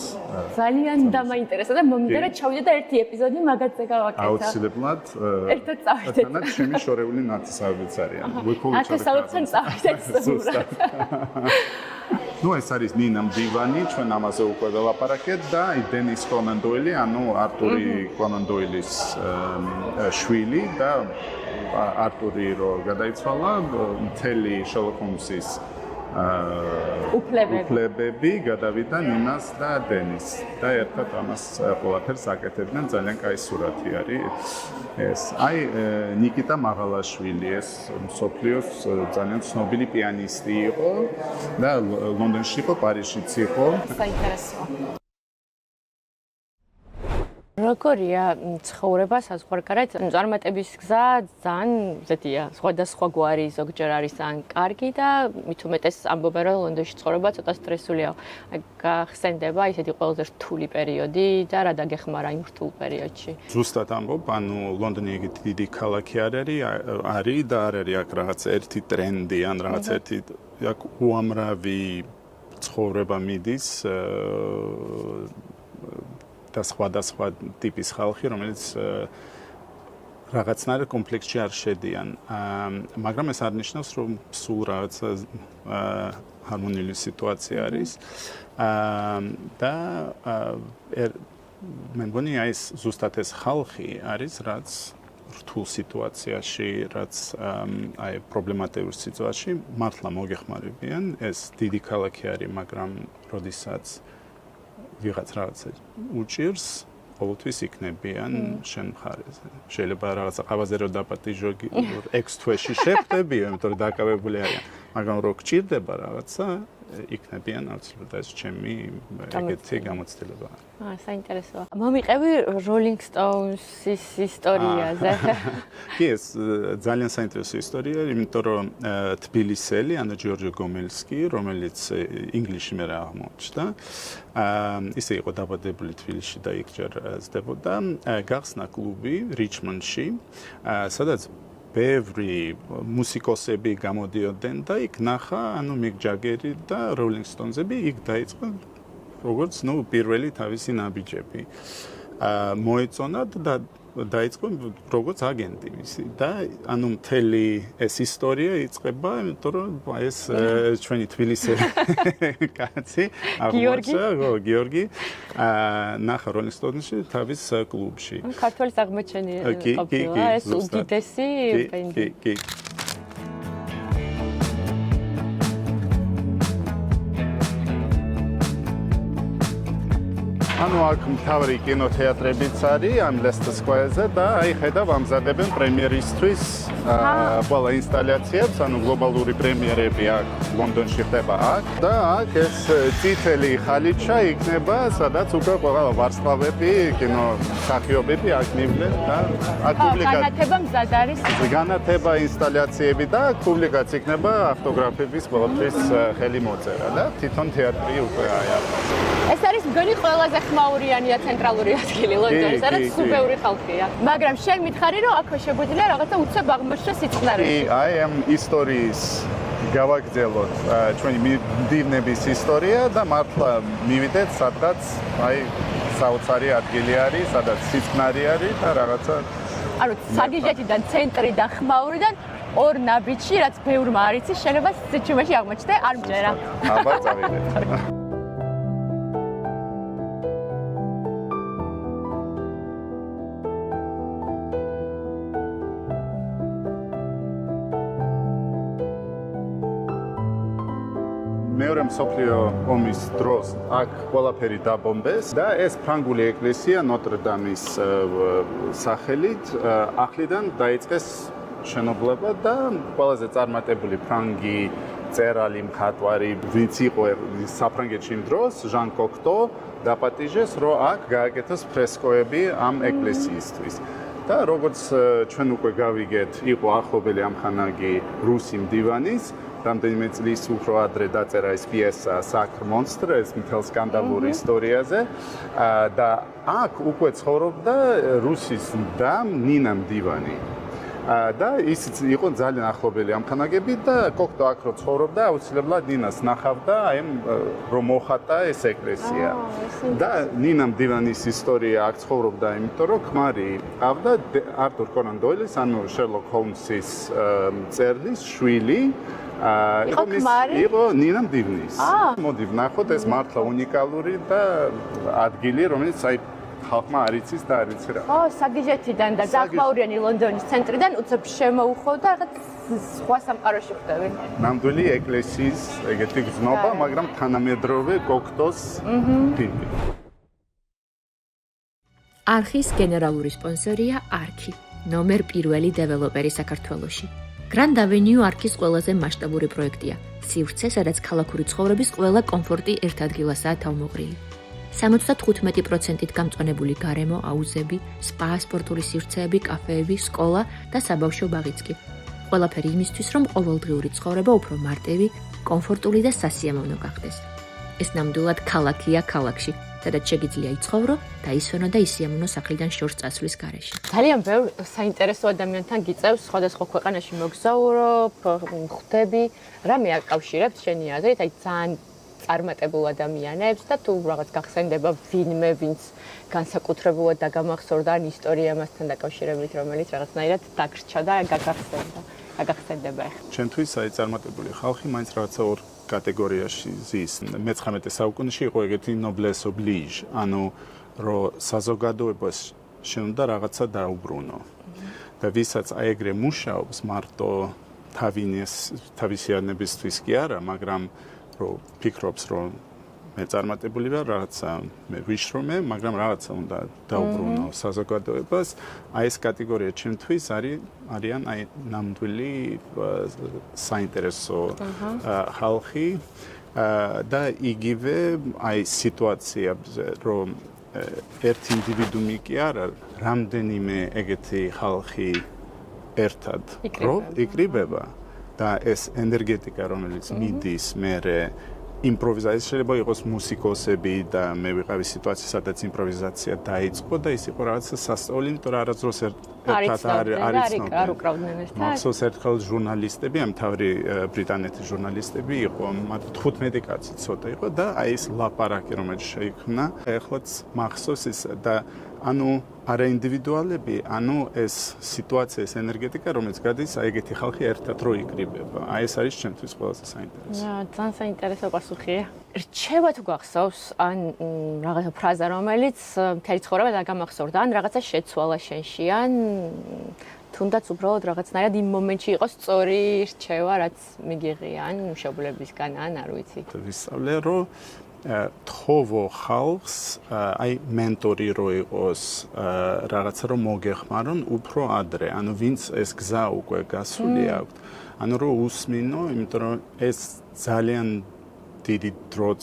ძალიან დამაინტერესა და მომიდა რომ ჩავიდე და ერთი ეპიზოდი მაგაზე გავაკეთე. აუცილებლად. ერთად წავიდეთ. თანაც ჩემი შორეული ნათესავებიც არიან. ნათესავებთან წავიდეთ ზუსტად. ეს არის ნინა მდივანი, ჩვენ ამაზე უკვე ველაპარაკეთ და დენის კონან დოილი, ანუ არტური კონან დოილის შვილი და არტური რო გადაიცვალა, მთელი შერლოკ ჰოლმსის უფლებები გადავიდა ნინას და დენის და ერთად ამას ყველაფერს აკეთებდნენ, ძალიან კაი სურათი არის ეს. აი ნიკიტა მაღალაშვილი, ეს მსოფლიოს ძალიან ცნობილი პიანისტი იყო და ლონდონში იყო, პარიზშიც იყო. საინტერესოა. როგორია ცხოვრება საზღვარგარეთ? წარმატების გზა ძალიან ზედია, სხვადასხვა გვარი, ზოგჯერ არის ძალიან კარგი და მით უმეტეს ამბობენ რომ ლონდონში ცხოვრება ცოტა სტრესულია. გახსენდება ისეთი ყველაზე რთული პერიოდი და რა დაგეხმარა იმ რთულ პერიოდში? ზუსტად ამბობ, ანუ ლონდონი ეგეთი დიდი ქალაქი არის და არ არის აქ რაღაც ერთი ტრენდი ან რაღაც ერთი აქ უამრავი ცხოვრება მიდის და სხვადასხვა ტიპის ხალხი, რომელიც რაღაცნაირ კომპლექსში არ შედიან. მაგრამ ეს არ ნიშნავს, რომ სულ რაღაცა ჰარმონიული სიტუაცია არის. და მე მგონი ეს ზუსტად ეს ხალხი არის, რაც რთულ სიტუაციაში, რაც აი პრობლემატიურ სიტუაციაში მართლა მოგეხმარებიან. ეს დიდი ქალაქი არის, მაგრამ როდესაც ვიღაც რაღაცა უჭირს, ყოველთვის იქნებიან შენ მხარეზე. შეიძლება რაღაცა ყავაზე რო დაპატიჟო 6 თვეში შეხვდები, იმიტომ რომ დაკავებული არიან, მაგრამ რო გჭირდება რაღაცა იქნებიან აუცილებლად ეს ჩემი ეგეთი გამოცდილებაა. საინტერესოა. მომიყევი Rolling Stones-ის ისტორიაზე. კი, ეს ძალიან საინტერესო ისტორია, იმიტომ რომ თბილისელი, ანუ ჯორჯო გომელსკი, რომელიც ინგლისში მე აღმოჩნდა, ისე იყო დაბადებული თბილისში და იქ ჯერ ზრდებოდა, გახსნა კლუბი რიჩმონდში, სადაც ბევრი მუსიკოსები გამოდიოდნენ და იქ ნახა, ანუ მიკ ჯაგერი და Rolling Stones-ები იქ დაიწყო როგორც პირველი თავისი ნაბიჯები. მოეწონა და დაიწყო როგორც აგენტი მისი და ანუ მთელი ეს ისტორია იწყება, იმიტომ რომ ეს ჩვენი თბილისელი კაცი გიორგი ნახა Rolling Stones-ში თავის კლუბში. ქართველის აღმოჩენი ყოფილა ეს უდიდესი ბენდი. კი. ანუ აქ მთავარი კინოთეატრებიც არის ამ Leicester Square-ზე და აი ხედავ ამზადებენ პრემიერისთვის ყველა ინსტალაციებს, ანუ გლობალური პრემიერები აქ ლონდონში ხდება აქ და აქ ეს წითელი ხალიჩა იქნება, სადაც უკვე ყველა ვარსკვლავები, კინოსახიობები აქ მივიდნენ და აქ პუბლიკაცია განათება მზად არის. განათება ინსტალაციები და პუბლიკაცია იქნება ავტოგრაფების ყველაფრის ხელი მოწერა და თვითონ თეატრი უკვე აი აქ. ეს არის მგონი ყველაზე ხმაურიანი და ცენტრალური ადგილი ლონდონში, სადაც სუპერული ხალხია. მაგრამ შენ მითხარი, რომ აქ შეგვიძლია რაღაცა უცებ აღმოჩნდეს სიწყნარებში. კი, აი ამ ისტორიის გავაგრძელოთ ჩვენი მდივნების ისტორია და მართლა მივიდეთ სადღაც აი საოცარი ადგილი არის, სადაც სიწყნარი არის და რაღაცა ანუ საგიჟეთიდან ცენტრიდან ხმაურიდან ორ ნაბიჯში, რაც ბევრმა არ იცის, შენობას სიჩუმეში აღმოჩნდა, არ მჯერა. აბა წავიდეთ. მეორე მსოფლიო ომის დროს აქ ყველაფერი დაბომბეს და ეს ფრანგული ეკლესია ნოტრ-დამის სახელით ახლიდან დაიწყეს შენობლება და ყველაზე წარმატებული ფრანგი წერალი მხატვარი, ვინც იყო საფრანგეთში იმ დროს, ჟან კოქტო დაპატიჟეს, რომ აქ გააკეთოს ფრესკოები ამ ეკლესიისთვის. და როგორც ჩვენ უკვე გავიგეთ, იყო ახლობელი ამხანაგი რუსი მდივანის რამდენიმე წლის უფრო ადრე დაწერა ეს პიესა Sacre Monstre, ეს მთელ სკანდალურ ისტორიაზე და აქ უკვე ცხოვრობდა რუსის მდამ ნინა მდივანი. და ისიც იყო ძალიან ახლობელი ამხანაგები და კოქტო აქ რო ცხოვრობდა, აუცილებლად ნინას ნახავდა, აი რომ მოხატა ეს ეკლესია. და ნინა მდივანის ისტორია აქ ცხოვრობდა, იმიტომ რომ ქმარი ყავდა არტურ კონან დოილის, ანუ შერლოკ ჰოლმსის მწერლის შვილი. იყო ნინა მდივნის. მოდი ვნახოთ ეს მართლა უნიკალური და ადგილი, რომელიც აი ხალხმა არ იცის და არ იცი რა. საგიჟეთიდან და ზახმაურიანი ლონდონის ცენტრიდან უცებ შემოუხო და რაღაც სხვა სამყაროში ხდები. ნამდვილი ეკლესიის ეგეთი გზნობა, მაგრამ თანამედროვე კოქტოს ტიპი. არხის გენერალური სპონსორია არქი, ნომერ 1 დეველოპერი საქართველოში. Grand Avenue არქის ყველაზე მასშტაბური პროექტია. სივრცე, სადაც ქალაქური ცხოვრების ყველა კომფორტი ერთ ადგილასაა თავმოყრილი. 75%-ით გამწვანებული გარემო, აუზები, სპა, სპორტული სივრცეები, კაფეები, სკოლა და საბავშვო ბაღიც კი. ყველაფერი იმისთვის, რომ ყოველდღიური ცხოვრება უფრო მარტივი, კომფორტული და სასიამოვნო გახდეს. ეს ნამდვილად ქალაქია ქალაქში, სადაც შეგიძლია იცხოვრო, დაისვენო და ისიამოვნო სახლიდან შორს წასვლის გარეშე. ძალიან ბევრ საინტერესო ადამიანთან გიწევს, სხვადასხვა ქვეყანაში მოგზაურობ, ხვდები, რამე აკავშირებს შენი აზრით, აი ძალიან წარმატებულ ადამიანებს და თუ რაღაც გახსენდება ვინმე, ვინც განსაკუთრებულად დაგამახსოვრდა ან ისტორია მასთან დაკავშირებით, რომელიც რაღაცნაირად დაგრჩა და გაგახსენდება ახლა. ჩვენთვის აი წარმატებული ხალხი მაინც რაღაცა ორ კატეგორიაში ზის. მე-19 საუკუნეში იყო ეგეთი noblesse oblige, ანუ რომ საზოგადოებას შეუნდა რაღაცა დაუბრუნო. და ვისაც აი ეგრე მუშაობს მარტო თავისიანებისთვის კი არა, მაგრამ რომ ფიქრობს რომ მე წარმატებული ვარ, რაღაცა მე ვიშრომე, მაგრამ რაღაცა უნდა დაუბრუნო საზოგადოებას. აი ეს კატეგორია ჩემთვის არიან აი ნამდვილი საინტერესო ხალხი და იგივე აი სიტუაციებზე რომ ერთ ინდივიდუმი კი არა, რამდენიმე ეგეთი ხალხი ერთად იკრიბება და ეს ენერგეტიკა რომელიც მიდის მერე იმპროვიზაცია შეიძლება იყოს მუსიკოსები და მე ვიყავი სიტუაცია სადაც იმპროვიზაცია დაიწყო და ის იყო რაღაცა სასწაული, იმიტომ რომ არასდროს ერთად არ უკრავდნენ ერთად. მახსოვს ერთხელ ჟურნალისტები, ამთავრი ბრიტანეთის ჟურნალისტები იყო, მათ 15 კაცი ცოტა იყო და აი ეს ლაპარაკი რომელიც შეიქმნა, ეხლაც მახსოვს ის და ანუ არა ინდივიდუალები, ანუ ეს სიტუაცია, ეს ენერგეტიკა, რომელიც გადის, აი ეგეთი ხალხი ერთად რო იკრიბება. აი ეს არის ჩემთვის ყველაზე საინტერესო. ძალიან საინტერესო პასუხია. რჩება თუ გახსოვს, ან რაღაცა ფრაზა, რომელიც მთელი ცხოვრება დაგამახსოვრდა, ან რაღაცა შეცვალა შენში, ან თუნდაც უბრალოდ რაღაცნაირად იმ მომენტში იყოს სწორი რჩევა, რაც მიგიღია, ან მშობლებისგან, ან არ ვიცი. ვისწავლე, რომ თხოვო ხალხს, აი მენტორი რო იყოს, რაღაცა რომ მოგეხმარონ უფრო ადრე, ანუ ვინც ეს გზა უკვე გასული აქვს, ანუ რომ უსმინო, იმიტომ რომ ეს ძალიან დიდი დროც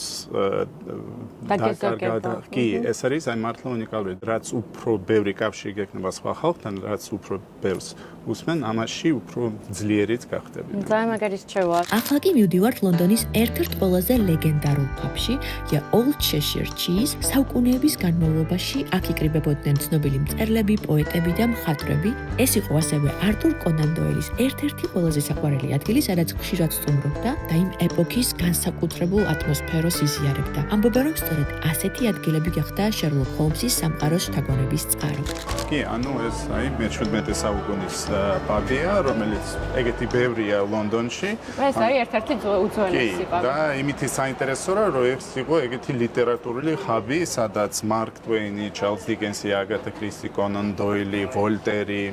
დაკარგა. კი, ეს არის აი მართლა უნიკალური, რაც უფრო ბევრი კავშირი გექნება სხვა ხალხთან, რაც უფრო ბევრს უსმენ, ამაში უფრო ძლიერიც გახდები. ძალიან მაგარი რჩევა. ახლა კი მივდივართ ლონდონის ერთ-ერთ ყველაზე ლეგენდარულ პაბში, The Old Cheshire Cheese. საუკუნეების განმავლობაში აქ იკრიბებოდნენ ცნობილი მწერლები, პოეტები და მხატვრები. ეს იყო ასევე არტურ კონან დოილის ერთ-ერთი ყველაზე საყვარელი ადგილი, სადაც ხშირად სტუმრობდა და იმ ეპოქის განსაკუთრებულ ატმოსფეროს იზიარებდა. ამბობენ, რომ სწორედ ასეთი ადგილები გახდა შერლოკ ჰოლმსის სამყაროს შთაგონების წყარო. კი, ანუ ეს აი მე-17 საუკუნის პაბია, რომელიც ეგეთი ბევრია ლონდონში. ეს არის ერთ-ერთი უძველესი პაბი. და იმითი საინტერესო რომ ეს იყო ეგეთი ლიტერატურული ხაბი, სადაც მარკ ტვეინი, ჩარლზ დიკენსი, აგათა კრისტი, კონან დოილი, ვოლტერი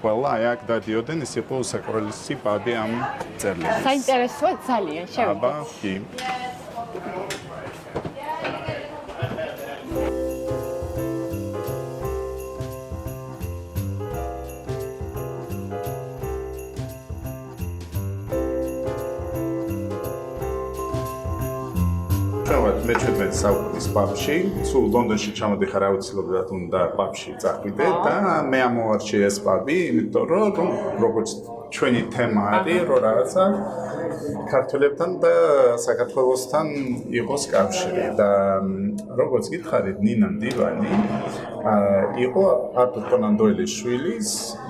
ყველა აი აქ დადიოდნენ, ეს იყო საკურელისი პაბი ამ წერლებს. საინტერესოა ძალიან, შევიდეთ. აბა, კი. მე-17 საუკუნის პაბში, სულ ლონდონში ჩამოდიხარ აუცილებლად უნდა პაბში წახვიდე და მე ამოვარჩიე ეს პაბი, იმიტომ რომ როგორც ჩვენი თემა არის, რომ რაღაცა ქართველებთან და საქართველოსთან იყოს კავშირი და როგორც გითხარით, ნინა მდივანი იყო არტურ კონან დოილის შვილის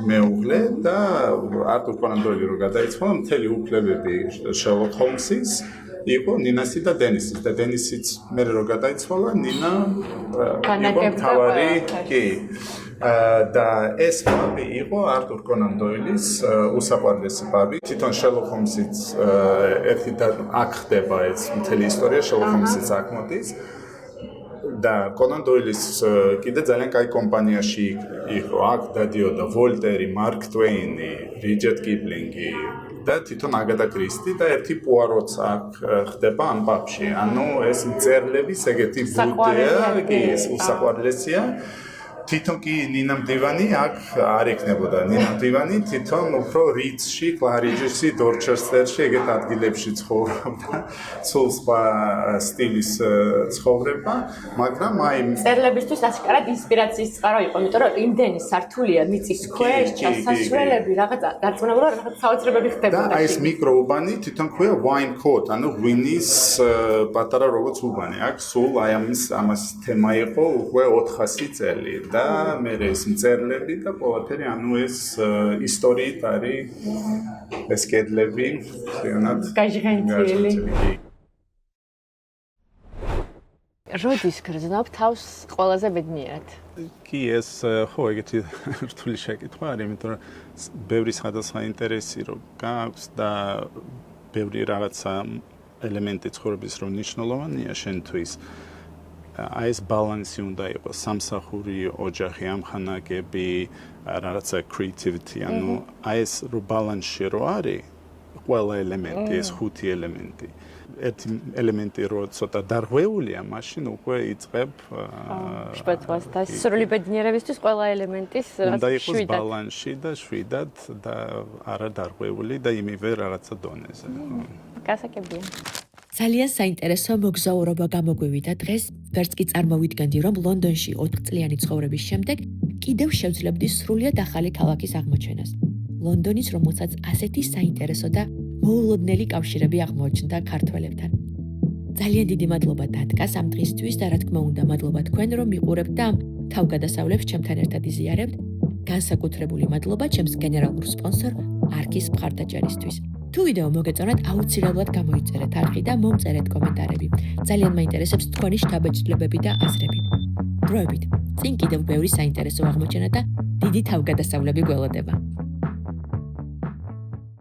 მეუღლე და არტურ კონან დოილი რო გადაიცვალა, მთელი უფლებები შერლოკ ჰოლმსის იყო ნინასი და დენისის და დენისიც მე რო გადაიცვალა, ნინა იყო მთავარი, კი. და ეს პაბი იყო არტურ კონან დოილის უსაყვარლესი პაბი. თვითონ შერლოკ ჰოლმსიც ერთი და აქ ხდება ეს მთელი ისტორია, შერლოკ ჰოლმსიც აქ მოდის. და კონან დოილის კიდე ძალიან კაი კომპანიაში იყო, აქ დადიოდა ვოლტერი, მარკ ტვეინი, რიჩარდ კიპლინგი და თვითონ აგათა კრისტი და ერთი პუაროც აქ ხდება ამ პაბში. ანუ ეს მწერლების ეგეთი ბუდეა, კი, ეს უსაყვარლესია. თვითონ კი ნინა მდივანი აქ არ იქნებოდა. ნინა მდივანი თვითონ უფრო რიცში, კლარიჯში, დორჩესტერში ეგეთ ადგილებში ცხოვრობდა. სულ სხვა სტილის ცხოვრება, მაგრამ აი მწერლებისთვის აშკარად ინსპირაციის წყარო იყო, იმიტომ რომ იმდენი სართულია მიწის ქვეშ, ჩასასვლელები, რაღაცა დარწმუნებულად რაღაც საოცრებები ხდებოდა. და აი ეს მიკროუბანი თვითონ ქვია wine coat, ანუ ღვინის პატარა როგორც უბანი. აქ სულ აი ამას თემა იყო უკვე 400 წელი. და მე ეს მწერლები და ყველაფერი, ანუ ეს ისტორიით არის ეს კედლები, ხიანად გაჟღენთილი. როდის გრძნობ თავს ყველაზე ბედნიერად? კი, ეს ხო ეგეთი რთული შეკითხვა არის, იმიტომ რომ ბევრი სხვადასხვა ინტერესი რო გაქვს და ბევრი რაღაცა ელემენტი ცხოვრების რო მნიშვნელოვანია შენთვის. აი ეს ბალანსი უნდა იყოს, სამსახური, ოჯახი, ამხანაგები, რაღაცა creativity, ანუ აი ეს რო ბალანსში რო არის ყველა ელემენტი, ეს 5 ელემენტი. ერთი ელემენტი რო ცოტა დარღვეულია, მაშინ უკვე იწყებ შპეცლას და სრული ბედნიერებისთვის ყველა ელემენტის უნდა იყოს ბალანსში და შვიდად და არა დარღვეული და იმივე რაღაცა დონეზე. გასაგებია. ძალიან საინტერესო მოგზაურობა გამოგვივიდა დღეს. ვერც კი წარმოვიდგენდი, რომ ლონდონში 4 წლიანი ცხოვრების შემდეგ კიდევ შევძლებდი სრულიად ახალი ქალაქის აღმოჩენას. ლონდონის, რომელსაც ასეთი საინტერესო და მოულოდნელი კავშირები აღმოაჩნდა ქართველებთან. ძალიან დიდი მადლობა დატკას ამ დღისთვის და რა თქმა უნდა, მადლობა თქვენ, რომ მიყურებთ და ამ თავგადასავლებს ჩემთან ერთად იზიარებთ. განსაკუთრებული მადლობა ჩემს გენერალურ სპონსორ არქის მხარდაჭერისთვის. თუ ვიდეო მოგეწონათ, აუცილებლად გამოიწერეთ არხი და მომწერეთ კომენტარები. ძალიან მაინტერესებს თქვენი შთაბეჭდილებები და აზრები. დროებით, წინ კიდევ ბევრი საინტერესო აღმოჩენა და დიდი თავგადასავლები გველოდება.